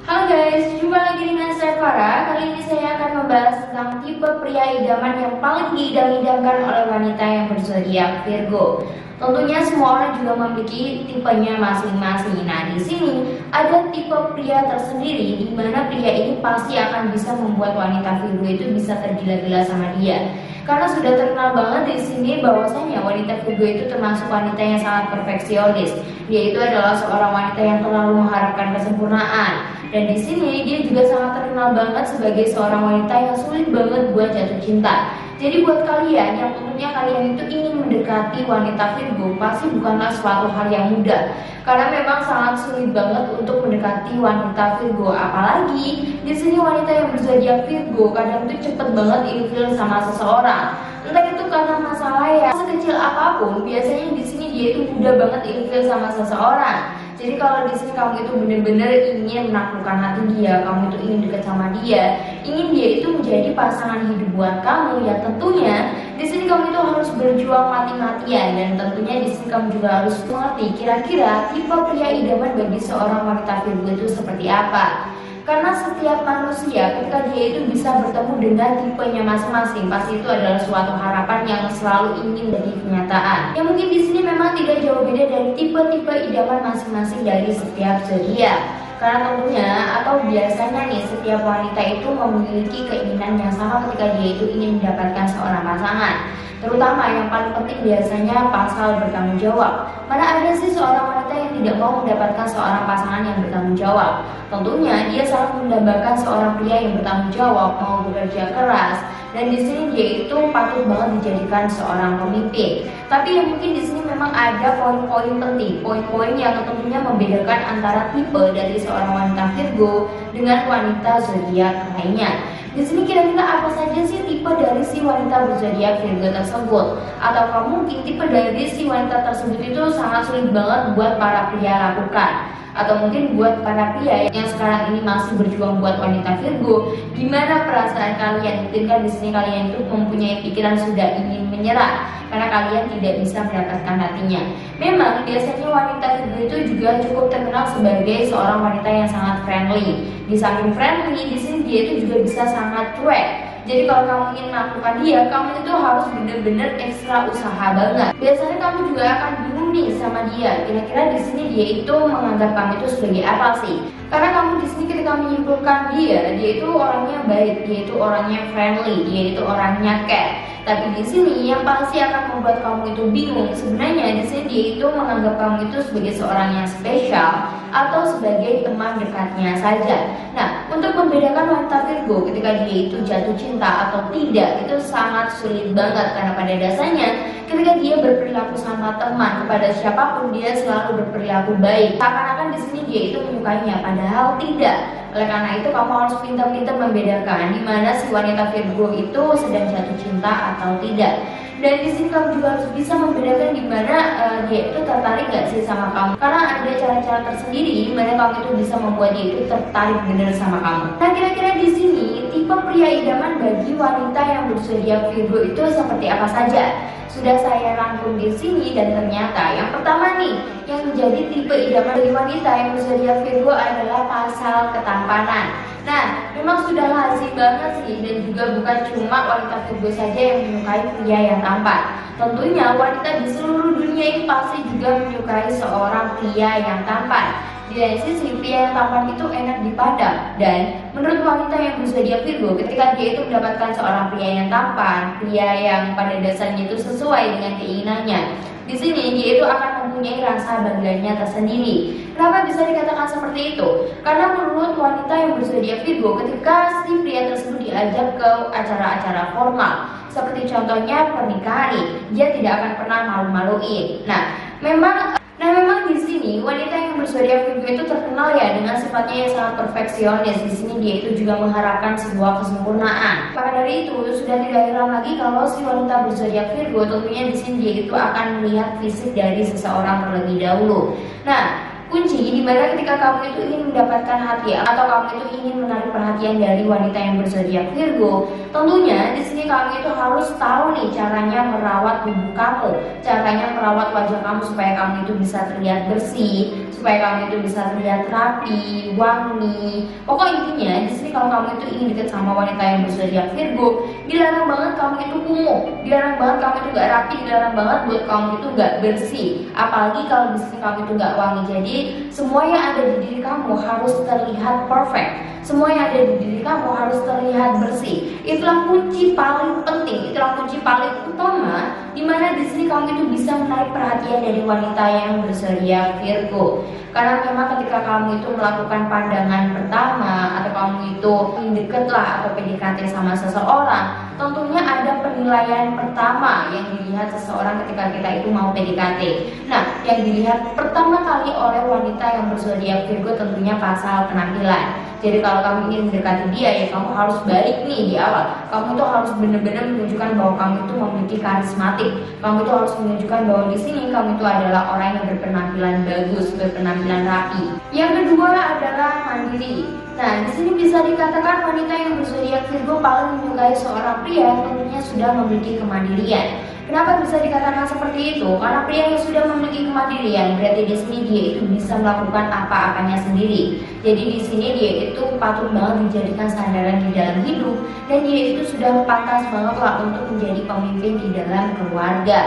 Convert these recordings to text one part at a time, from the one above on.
Halo guys, jumpa lagi dengan saya Farah. Kali ini saya akan membahas tentang tipe pria idaman yang paling diidam-idamkan oleh wanita yang berzodiak Virgo. Tentunya semua orang juga memiliki tipenya masing-masing. Nah, di sini ada tipe pria tersendiri di mana pria ini pasti akan bisa membuat wanita Virgo itu bisa tergila-gila sama dia. Karena sudah terkenal banget di sini bahwasanya wanita Virgo itu termasuk wanita yang sangat perfeksionis. Dia itu adalah seorang wanita yang terlalu mengharapkan kesempurnaan. Dan di sini dia juga sangat terkenal banget sebagai seorang wanita yang sulit banget buat jatuh cinta. Jadi buat kalian yang tentunya kalian itu ingin mendekati wanita Virgo, pasti bukanlah suatu hal yang mudah. Karena memang sangat sulit banget untuk mendekati wanita Virgo. Apalagi di sini wanita yang berzodiak Virgo kadang itu cepet banget ilfil sama seseorang. Entah itu karena masalah ya sekecil apapun, biasanya di sini dia itu mudah banget ilfil sama seseorang. Jadi kalau di sini kamu itu benar-benar ingin menaklukkan hati dia, kamu itu ingin dekat sama dia, ingin dia itu menjadi pasangan hidup buat kamu, ya tentunya di sini kamu itu harus berjuang mati-matian, dan tentunya di sini kamu juga harus mengerti kira-kira tipe pria idaman bagi seorang wanita Virgo itu seperti apa. Karena setiap manusia ketika dia itu bisa bertemu dengan tipenya masing-masing, pasti itu adalah suatu harapan yang selalu ingin jadi kenyataan. Yang mungkin di sini memang tidak jauh beda dari tipe-tipe idaman masing-masing dari setiap zodiak. Karena tentunya atau biasanya nih setiap wanita itu memiliki keinginan yang sama ketika dia itu ingin mendapatkan seorang pasangan. Terutama yang paling penting biasanya pasal bertanggung jawab. Mana ada sih seorang wanita yang tidak mau mendapatkan seorang pasangan yang bertanggung jawab? Tentunya dia selalu mendambakan seorang pria yang bertanggung jawab, mau bekerja keras, dan di sini dia itu patut banget dijadikan seorang pemimpin. Tapi yang mungkin di sini memang ada poin-poin penting, poin-poin yang tentunya membedakan antara tipe dari seorang wanita Virgo dengan wanita zodiak lainnya. Di sini kira-kira apa saja sih tipe dari si wanita berzodiak Virgo tersebut? Atau mungkin tipe dari si wanita tersebut itu sangat sulit banget buat para pria lakukan? Atau mungkin buat para pria yang sekarang ini masih berjuang buat wanita Virgo, gimana perasaan kalian? Mungkin kan di sini kalian itu mempunyai pikiran sudah ingin menyerah karena kalian tidak bisa mendapatkan hatinya. Memang biasanya wanita Virgo itu juga cukup terkenal sebagai seorang wanita yang sangat friendly. Di samping friendly, di sini dia itu juga bisa sangat cuek. Jadi kalau kamu ingin melakukan dia, kamu itu harus benar-benar ekstra usaha banget. Biasanya kamu juga akan bingung nih sama dia. Kira-kira di sini dia itu menganggap kamu itu sebagai apa sih? Karena kamu di sini ketika menyimpulkan dia itu orangnya baik, dia itu orangnya friendly, dia itu orangnya care. Tapi di sini yang pasti akan membuat kamu itu bingung. Sebenarnya di sini dia itu menganggap kamu itu sebagai seorang yang spesial atau sebagai teman dekatnya saja. Nah, untuk membedakan wanita Virgo ketika dia itu jatuh cinta atau tidak itu sangat sulit banget karena pada dasarnya ketika dia berperilaku sama teman kepada siapapun dia selalu berperilaku baik. Seakan-akan di sini dia itu menyukainya, padahal tidak. Oleh karena itu kamu harus pintar-pintar membedakan di mana si wanita Virgo itu sedang jatuh cinta atau tidak. Dan di sini kamu juga harus bisa membedakan di mana dia itu tertarik gak sih sama kamu. Karena ada cara-cara tersendiri di mana kamu itu bisa membuat dia itu tertarik benar sama kamu. Nah, kira-kira di sini tipe pria idaman bagi wanita yang berzodiak Virgo itu seperti apa saja? Sudah saya rangkum di sini dan ternyata yang pertama nih yang menjadi tipe idaman bagi wanita yang berzodiak Virgo adalah pasal ketampanan. Nah, memang sudah lazim banget sih, dan juga bukan cuma wanita Virgo saja yang menyukai pria yang tampan. Tentunya wanita di seluruh dunia ini pasti juga menyukai seorang pria yang tampan. Di lain sisi, pria yang tampan itu enak dipandang, dan menurut wanita yang berzodiak Virgo, ketika dia itu mendapatkan seorang pria yang tampan, pria yang pada dasarnya itu sesuai dengan keinginannya, di sini dia itu akan mempunyai rasa bangganya tersendiri. Kenapa bisa dikatakan seperti itu? Karena menurut wanita yang berzodiak Virgo, ketika si pria tersebut diajak ke acara-acara formal, seperti contohnya pernikahan, dia tidak akan pernah malu-maluin. Memang di sini wanita yang berzodiak Virgo itu terkenal ya dengan sifatnya yang sangat perfeksionis. Di sini dia itu juga mengharapkan sebuah kesempurnaan. Maka dari itu sudah tidak heran lagi kalau si wanita berzodiak Virgo tentunya di sini dia itu akan melihat fisik dari seseorang terlebih dahulu. Nah, kunci kunci dimana ketika kamu itu ingin mendapatkan hati atau kamu itu ingin menarik perhatian dari wanita yang berzodiak Virgo, tentunya di sini kamu itu harus tahu nih caranya merawat tubuh kamu, caranya merawat wajah kamu supaya kamu itu bisa terlihat bersih, supaya kamu itu bisa terlihat rapi, wangi. Pokok intinya di sini kalau kamu itu ingin dekat sama wanita yang berzodiak Virgo, dilarang banget kamu itu kumuh, dilarang banget kamu itu gak rapi, dilarang banget buat kamu itu gak bersih. Apalagi kalau di sini kamu itu gak wangi. Jadi semua yang ada di diri kamu harus terlihat perfect. Semua yang ada di diri kamu harus terlihat bersih. Itulah kunci paling penting, itulah kunci paling utama dimana di sini kamu itu bisa menarik perhatian dari wanita yang berzodiak Virgo. Karena memang ketika kamu itu melakukan pandangan pertama atau kamu itu deket lah atau PDKT sama seseorang, tentunya ada penilaian pertama yang dilihat seseorang ketika kita itu mau PDKT. Nah, yang dilihat pertama kali oleh wanita yang berzodiak Virgo tentunya pasal penampilan. Jadi kalau kamu ingin mendekati dia, ya kamu harus baik nih di awal. Kamu tuh harus benar-benar menunjukkan bahwa kamu itu memiliki karismatik. Kamu tuh harus menunjukkan bahwa di sini kamu itu adalah orang yang berpenampilan bagus, berpenampilan rapi. Yang kedua adalah mandiri. Nah, di sini bisa dikatakan wanita yang berzodiak Virgo paling menyukai seorang pria yang tentunya sudah memiliki kemandirian. Kenapa bisa dikatakan seperti itu? Karena pria yang sudah memiliki kemandirian berarti di sini dia itu bisa melakukan apa-apanya sendiri. Jadi di sini dia itu patut banget dijadikan sandaran di dalam hidup dan dia itu sudah pantas banget lah untuk menjadi pemimpin di dalam keluarga.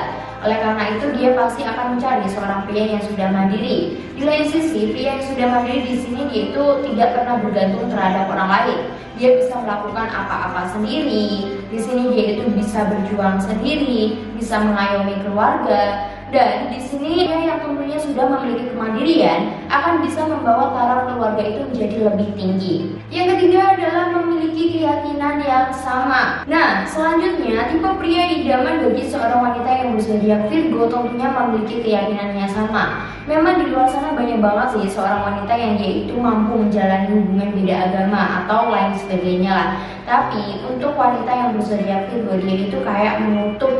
Oleh karena itu dia pasti akan mencari seorang pria yang sudah mandiri. Di lain sisi, pria yang sudah mandiri di sini dia itu tidak pernah bergantung terhadap orang lain. Dia bisa melakukan apa-apa sendiri. Di sini dia itu bisa berjuang sendiri, bisa mengayomi keluarga. Dan di sini dia yang tentunya sudah memiliki kemandirian akan bisa membawa taraf keluarga itu menjadi lebih tinggi. Yang ketiga adalah memiliki keyakinan yang sama. Nah, selanjutnya tipe pria idaman bagi seorang wanita yang berzodiak Virgo tentunya memiliki keyakinan yang sama. Memang di luar sana banyak banget sih seorang wanita yang dia itu mampu menjalani hubungan beda agama atau lain sebagainya lah. Tapi untuk wanita yang berzodiak Virgo dia itu kayak menutup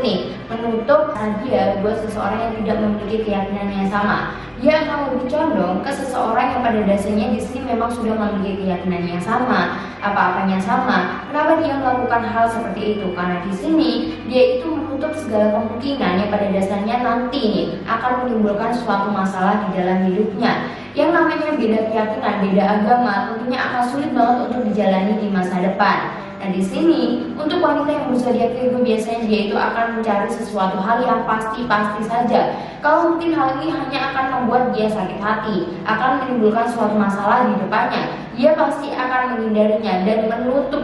dia buat seseorang yang tidak memiliki keyakinan yang sama. Dia akan lebih condong ke seseorang yang pada dasarnya di sini memang sudah memiliki keyakinan yang sama, apa-apanya sama. Kenapa dia melakukan hal seperti itu? Karena di sini dia itu menutup segala kemungkinan yang pada dasarnya nanti nih akan menimbulkan suatu masalah di dalam hidupnya. Yang namanya beda keyakinan, beda agama tentunya akan sulit banget untuk dijalani di masa depan. Nah di sini untuk wanita yang berzodiak Virgo biasanya dia itu akan mencari sesuatu hal yang pasti saja. Kalau mungkin hal ini hanya akan membuat dia sakit hati, akan menimbulkan suatu masalah di depannya, dia pasti akan menghindarinya dan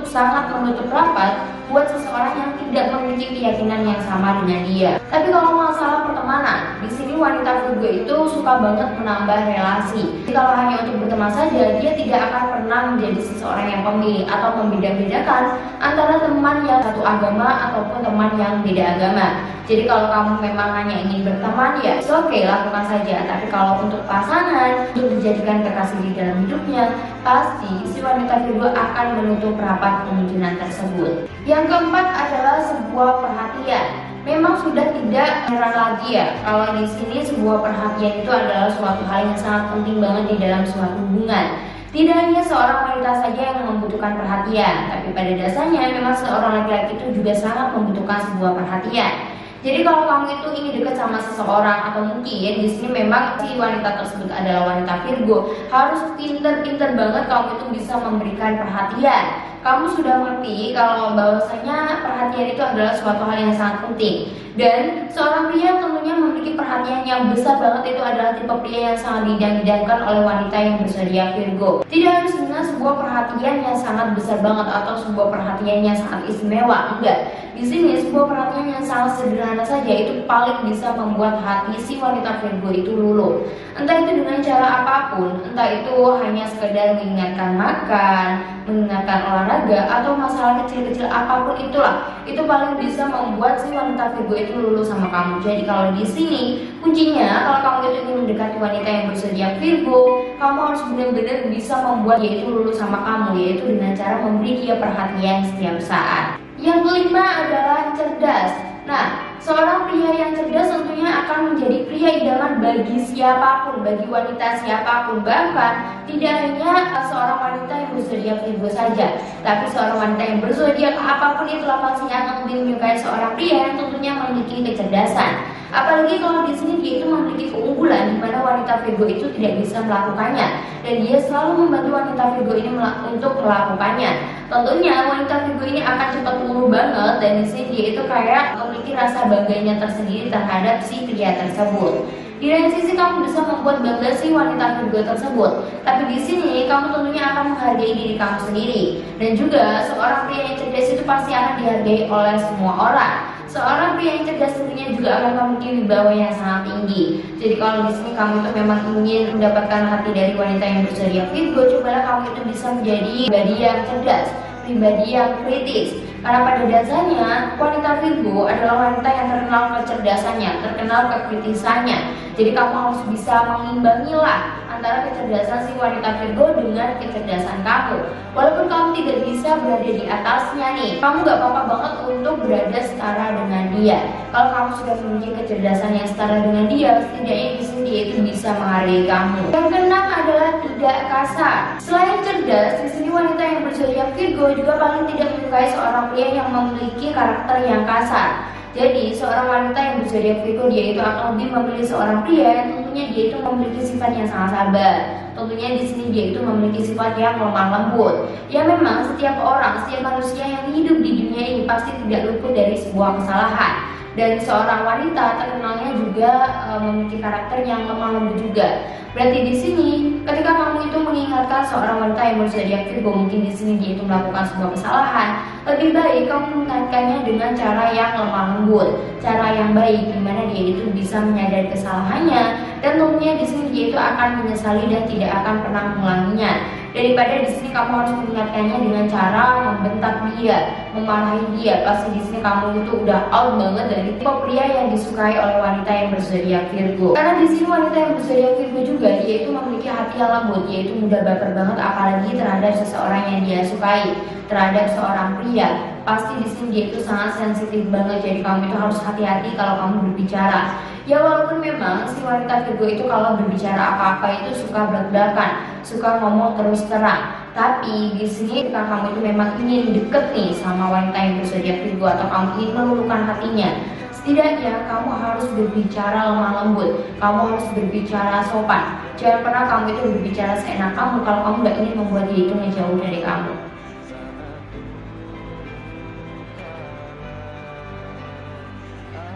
sangat menutup rapat buat seseorang yang tidak memiliki keyakinan yang sama dengan dia. Tapi kalau masalah pertemanan, di sini wanita Virgo itu suka banget menambah relasi. Jadi kalau hanya untuk berteman saja, dia tidak akan pernah menjadi seseorang yang pemilih atau membeda-bedakan antara teman yang satu agama ataupun teman yang beda agama. Jadi kalau kamu memang hanya ingin berteman ya oke, lakukan saja. Tapi kalau untuk pasangan, untuk dijadikan kekasih di dalam hidupnya, pasti si wanita Virgo akan menutup rapat kemungkinan tersebut. Yang keempat adalah sebuah perhatian. Memang sudah tidak heran lagi ya kalau di sini sebuah perhatian itu adalah suatu hal yang sangat penting banget di dalam suatu hubungan. Tidak hanya seorang wanita saja yang membutuhkan perhatian, tapi pada dasarnya memang seorang laki-laki itu juga sangat membutuhkan sebuah perhatian. Jadi kalau kamu itu ingin dekat sama seseorang atau mungkin di sini memang si wanita tersebut adalah wanita Virgo, harus pinter-pinter banget kamu itu bisa memberikan perhatian. Kamu sudah mengerti kalau bahwasanya perhatian itu adalah suatu hal yang sangat penting. Dan seorang pria tentunya memiliki perhatian yang besar banget itu adalah tipe pria yang sangat didam-idamkan oleh wanita yang berzodiak Virgo. Tidak harus dengan sebuah perhatian yang sangat besar banget atau sebuah perhatian yang sangat istimewa, enggak. Di sini sebuah perhatian yang sangat sederhana saja itu paling bisa membuat hati si wanita Virgo itu luluh. Entah itu dengan cara apapun, entah itu hanya sekedar mengingatkan makan, mengingatkan olahraga atau masalah kecil-kecil apapun itulah, itu paling bisa membuat si wanita Virgo itu luluh sama kamu. Jadi kalau di sini kuncinya kalau kamu itu ingin mendekati wanita yang berzodiak Virgo, kamu harus benar-benar bisa membuat dia itu luluh sama kamu, yaitu dengan cara memberi dia perhatian setiap saat. Yang kelima adalah cerdas. Nah, Seorang pria yang cerdas tentunya akan menjadi pria idaman bagi siapapun, bagi wanita siapapun. Bahkan tidak hanya seorang wanita yang berzodiak Virgo saja, tapi seorang wanita yang berzodiak apapun itulah pasti akan lebih menyukai seorang pria yang tentunya memiliki kecerdasan. Apalagi kalau di sini dia itu memiliki keunggulan di mana wanita Virgo itu tidak bisa melakukannya, dan dia selalu membantu wanita Virgo ini untuk melakukannya. Tentunya wanita Virgo ini akan cepat luluh banget, dan di sini dia itu kayak memiliki rasa bangganya tersendiri terhadap si pria tersebut. Di lain sisi kamu bisa membuat bangga si wanita Virgo tersebut, tapi di sini kamu tentunya akan menghargai diri kamu sendiri, dan juga seorang pria yang cerdas itu pasti akan dihargai oleh semua orang. Seorang pria yang cerdas tentunya juga akan memiliki wibawa yang sangat tinggi. Jadi kalau di sini kamu itu memang ingin mendapatkan hati dari wanita yang berzodiak Virgo, cobalah kamu itu bisa menjadi pribadi yang cerdas, pribadi yang kritis. Karena pada dasarnya wanita Virgo adalah wanita yang terkenal kecerdasannya, terkenal kekritisannya. Jadi kamu harus bisa mengimbangilah antara kecerdasan si wanita Virgo dengan kecerdasan kamu. Walaupun kamu tidak bisa berada di atasnya nih, kamu gak apa-apa banget untuk berada setara dengan dia. Kalau kamu sudah memiliki kecerdasan yang setara dengan dia, setidaknya di sini dia itu bisa menghargai kamu. Yang keenam adalah tidak kasar. Selain cerdas, di sini wanita yang berzodiak Virgo juga paling tidak menyukai seorang pria yang memiliki karakter yang kasar. Jadi seorang wanita yang berzodiak Virgo dia itu akan lebih memilih seorang pria yang tentunya dia itu memiliki sifat yang sangat sabar. Tentunya di sini dia itu memiliki sifat yang lemah lembut. Ya memang setiap orang, setiap manusia yang hidup di dunia ini pasti tidak luput dari sebuah kesalahan. Dan seorang wanita terkenalnya juga memiliki karakter yang lemah lembut juga. Berarti di sini ketika kamu itu mengingatkan seorang wanita yang berzodiak Virgo, mungkin di sini dia itu melakukan sebuah kesalahan, lebih baik kamu mengingatkannya dengan cara yang lemah lembut, cara yang baik, di mana dia itu bisa menyadari kesalahannya, dan tentunya di sini dia itu akan menyesali dan tidak akan pernah mengulanginya. Daripada di sini kamu harus mengingatkannya dengan cara membentak dia, memarahi dia, pasti di sini kamu itu udah out banget dari tipe pria yang disukai oleh wanita yang berzodiak Virgo. Karena di sini wanita yang berzodiak Virgo juga dia itu memiliki hati yang lembut, dia itu mudah baper banget apalagi terhadap seseorang yang dia sukai, terhadap seorang pria. Pasti di sini dia itu sangat sensitif banget, jadi kamu itu harus hati-hati kalau kamu berbicara. Ya walaupun memang si wanita Virgo itu kalau berbicara apa-apa itu suka belak-belakan, suka ngomong terus terang. Tapi di sini ketika kamu itu memang ingin deket nih sama wanita yang berzodiak Virgo atau kamu ingin meluluhkan hatinya, setidaknya kamu harus berbicara lemah lembut, kamu harus berbicara sopan. Jangan pernah kamu itu berbicara seenak kamu kalau kamu gak ingin membuat dia itu menjauh dari kamu.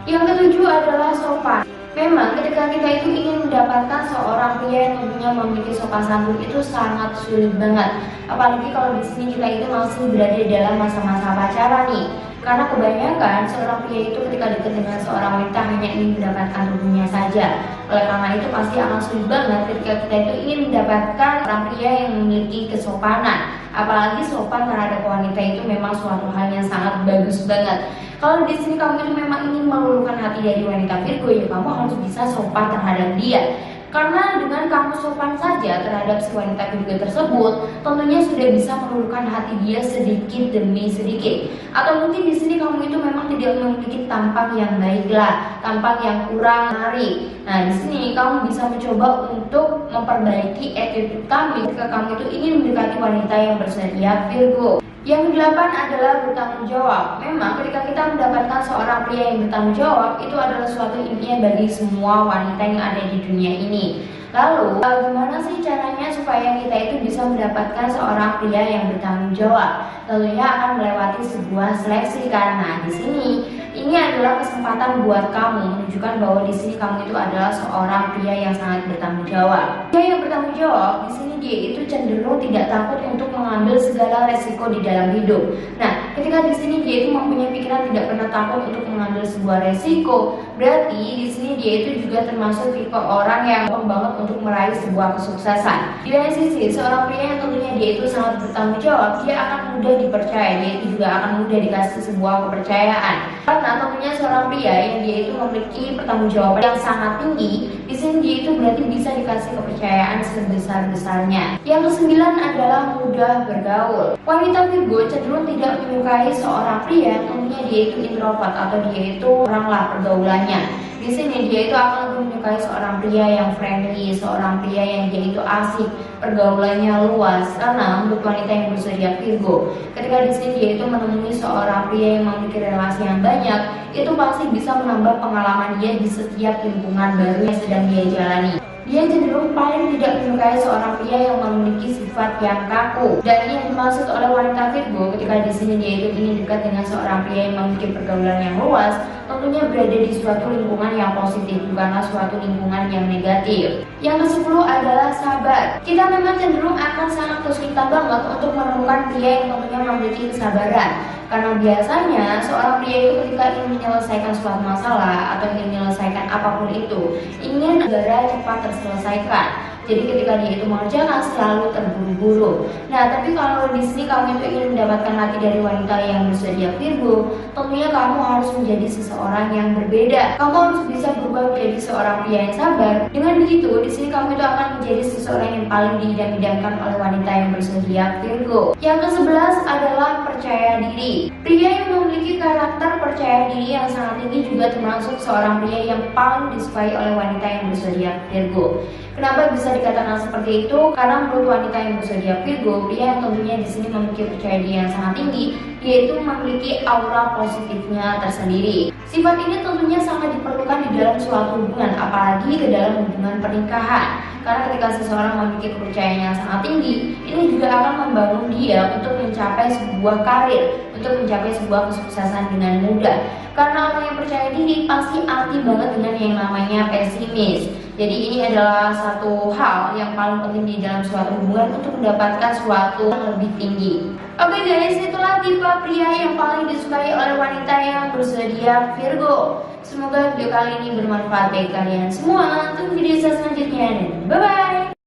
Yang ketujuh adalah sopan. Memang ketika kita itu ingin mendapatkan seorang pria yang tentunya memiliki sopan santun itu sangat sulit banget. Apalagi kalau di sini kita itu masih berada dalam masa-masa pacaran nih. Karena kebanyakan seorang pria itu ketika dekat dengan seorang wanita hanya ingin mendapatkan tubuhnya saja. Oleh karena itu pasti akan sulit banget ketika kita itu ingin mendapatkan seorang pria yang memiliki kesopanan. Apalagi sopan terhadap wanita itu memang suatu hal yang sangat bagus banget. Kalau di sini kamu itu memang ingin meluluhkan hati dari wanita Virgo, ya kamu harus bisa sopan terhadap dia. Karena dengan kamu sopan saja terhadap si wanita Virgo tersebut, tentunya sudah bisa meluluhkan hati dia sedikit demi sedikit. Atau mungkin di sini kamu itu memang tidak memiliki tampang yang baiklah, tampang yang kurang menarik. Nah, di sini kamu bisa mencoba untuk memperbaiki attitude kamu ketika kamu itu ingin mendekati wanita yang berzodiak Virgo. Yang kedelapan adalah bertanggung jawab. Memang ketika kita mendapatkan seorang pria yang bertanggung jawab, itu adalah suatu impian bagi semua wanita yang ada di dunia ini. Lalu, gimana sih caranya supaya kita itu bisa mendapatkan seorang pria yang bertanggung jawab? Tentunya akan melewati sebuah seleksi, karena di sini ini adalah kesempatan buat kamu menunjukkan bahwa di sini kamu itu adalah seorang pria yang sangat bertanggung jawab. Pria yang bertanggung jawab di sini dia itu cenderung tidak takut untuk mengambil segala resiko di dalam hidup. Nah, ketika di sini dia itu mempunyai pikiran tidak pernah takut untuk mengambil sebuah resiko, berarti di sini dia itu juga termasuk tipe orang yang gampang banget untuk meraih sebuah kesuksesan. Di lain sisi, seorang pria yang tentunya dia itu sangat bertanggung jawab, dia akan mudah dipercaya, dia itu juga akan mudah dikasih sebuah kepercayaan. Karena tentunya seorang pria yang dia itu memiliki pertanggungjawaban yang sangat tinggi, di sini dia itu berarti bisa dikasih kepercayaan sebesar-besarnya. Yang kesembilan adalah mudah bergaul. Wanita Virgo cenderung tidak menyukai seorang pria yang tentunya dia itu introvert atau dia itu kuranglah pergaulannya. Di sini dia itu akan lebih menyukai seorang pria yang friendly, seorang pria yang dia itu asik, pergaulannya luas. Karena untuk wanita yang berzodiak Virgo, ketika di sini dia itu menemui seorang pria yang memiliki relasi yang banyak, itu pasti bisa menambah pengalaman dia di setiap lingkungan baru yang sedang dia jalani. Dia cenderung paling tidak menyukai seorang pria yang memiliki sifat yang kaku. Dan yang dimaksud oleh wanita Virgo ketika di sini dia itu ingin dekat dengan seorang pria yang memiliki pergaulan yang luas, tentunya berada di suatu lingkungan yang positif, bukanlah suatu lingkungan yang negatif. Yang ke-10 adalah sabar. Kita memang cenderung akan sangat kesulitan banget untuk menemukan pria yang tentunya memiliki kesabaran. Karena biasanya seorang pria itu ketika ingin menyelesaikan suatu masalah atau ingin menyelesaikan apapun itu, ingin segera cepat terselesaikan. Jadi ketika dia itu mengerjakan selalu terburu-buru. Nah, tapi kalau di sini kamu itu ingin mendapatkan hati dari wanita yang berzodiak Virgo, tentunya kamu harus menjadi seseorang yang berbeda. Kamu harus bisa berubah menjadi seorang pria yang sabar. Dengan begitu, di sini kamu itu akan menjadi seseorang yang paling diidam-idamkan oleh wanita yang berzodiak Virgo. Yang ke-11 adalah percaya diri. Pria yang memiliki karakter percaya diri yang sangat tinggi juga termasuk seorang pria yang paling disukai oleh wanita yang berzodiak Virgo. Kenapa bisa dikatakan seperti itu? Karena menurut wanita yang berzodiak Virgo, pria yang tentunya di sini memiliki percaya diri yang sangat tinggi, dia itu memiliki aura positifnya tersendiri. Sifat ini tentunya sangat diperlukan di dalam suatu hubungan, apalagi ke dalam hubungan pernikahan. Karena ketika seseorang memiliki kepercayaan yang sangat tinggi, ini juga akan membangun dia untuk mencapai sebuah karir, untuk mencapai sebuah kesuksesan dengan mudah. Karena orang yang percaya diri pasti anti banget dengan yang namanya pesimis. Jadi ini adalah satu hal yang paling penting di dalam suatu hubungan untuk mendapatkan sesuatu yang lebih tinggi. Oke guys, itulah tipe pria yang paling disukai oleh wanita yang berzodiak Virgo. Semoga video kali ini bermanfaat bagi kalian semua. Tunggu video selanjutnya dan bye bye.